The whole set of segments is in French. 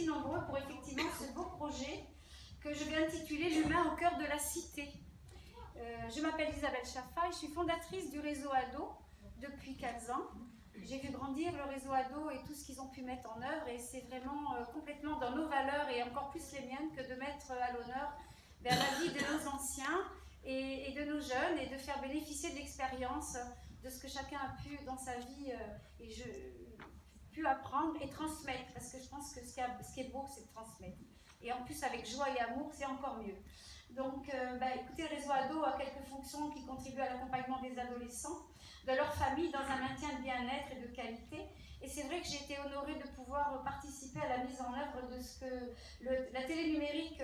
nombreux pour effectivement ce beau projet que je vais intituler L'humain au cœur de la cité. Je m'appelle Isabelle Chaffa et je suis fondatrice du réseau ADO depuis 15 ans. J'ai vu grandir le réseau ADO et tout ce qu'ils ont pu mettre en œuvre, et c'est vraiment complètement dans nos valeurs et encore plus les miennes que de mettre à l'honneur la vie de nos anciens et de nos jeunes, et de faire bénéficier de l'expérience de ce que chacun a pu dans sa vie pu apprendre et transmettre, parce que je pense que ce qui est beau, c'est de transmettre. Et en plus, avec joie et amour, c'est encore mieux. Donc, écoutez, le réseau ADO a quelques fonctions qui contribuent à l'accompagnement des adolescents, de leur famille, dans un maintien de bien-être et de qualité. Et c'est vrai que j'ai été honorée de pouvoir participer à la mise en œuvre de ce que la télé numérique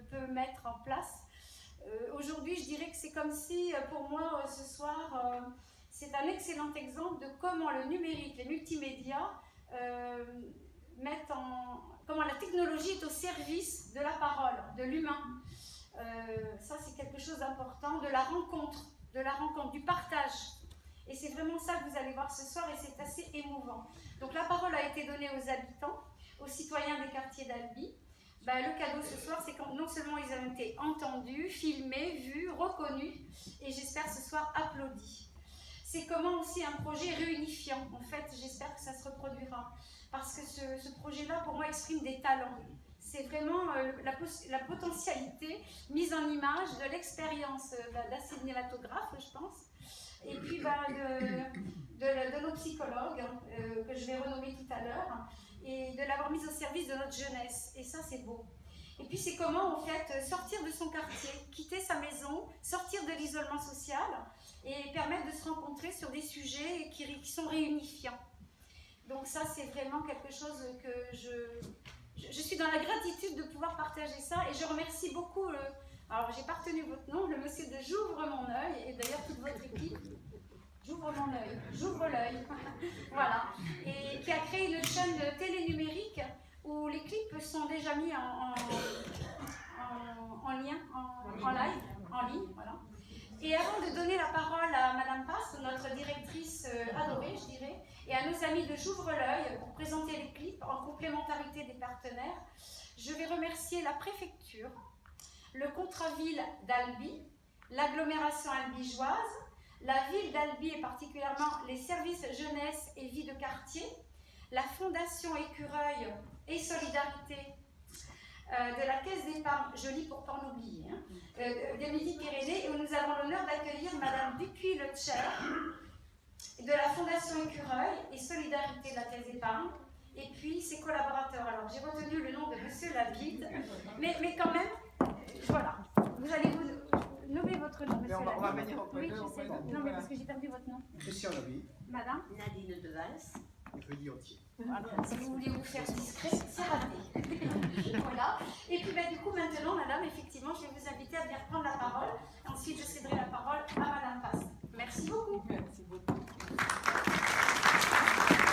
peut mettre en place. Aujourd'hui, je dirais que c'est comme si, pour moi, ce soir, c'est un excellent exemple de comment le numérique, les multimédias, comment la technologie est au service de la parole, de l'humain. Ça, c'est quelque chose d'important, de la rencontre, du partage. Et c'est vraiment ça que vous allez voir ce soir, et c'est assez émouvant. Donc la parole a été donnée aux habitants, aux citoyens des quartiers d'Albi. Le cadeau ce soir, c'est que non seulement ils ont été entendus, filmés, vus, reconnus, et j'espère ce soir applaudis. C'est comment aussi un projet réunifiant. En fait, j'espère que ça se reproduira. Parce que ce projet-là, pour moi, exprime des talents. C'est vraiment la potentialité mise en image de l'expérience d'un cinématographe, je pense, et puis de nos psychologues, que je vais renommer tout à l'heure, et de l'avoir mise au service de notre jeunesse. Et ça, c'est beau. Et puis, c'est comment, en fait, sortir de son quartier, quitter sa maison, sortir de l'isolement social, et permettre de se rencontrer sur des sujets qui sont réunifiants. Donc ça, c'est vraiment quelque chose que je suis dans la gratitude de pouvoir partager ça, et je remercie beaucoup, alors j'ai pas retenu votre nom, le monsieur de J'ouvre mon œil, et d'ailleurs toute votre équipe, J'ouvre mon œil, j'ouvre l'œil, voilà, et qui a créé une chaîne de télé numérique où les clips sont déjà mis en lien, en live, en ligne, voilà. Et avant de donner la parole à Madame Passe, notre directrice adorée, je dirais, et à nos amis de J'ouvre l'œil pour présenter les clips en complémentarité des partenaires, je vais remercier la préfecture, le Contraville d'Albi, l'agglomération albigeoise, la ville d'Albi et particulièrement les services jeunesse et vie de quartier, la Fondation Écureuil et Solidarité de la Caisse d'épargne, je lis pour pas en oublier, des Midi-Pyrénées, où nous avons l'honneur d'accueillir Madame Dupuis-Le-Tcher de la Fondation Écureuil et Solidarité de la Caisse d'épargne, et puis ses collaborateurs. Alors j'ai retenu le nom de Monsieur Lavide, mais quand même, voilà, vous allez vous nommer votre nom, Monsieur Lavide. On va venir au Oui, je sais. Non, mais parce que j'ai perdu votre nom. Christian Lavide. Madame Nadine de Valls. Rudy Entier. Voilà. Si vous voulez vous faire discret, c'est raté. Voilà. Et puis du coup, maintenant, Madame, effectivement, je vais vous inviter à venir prendre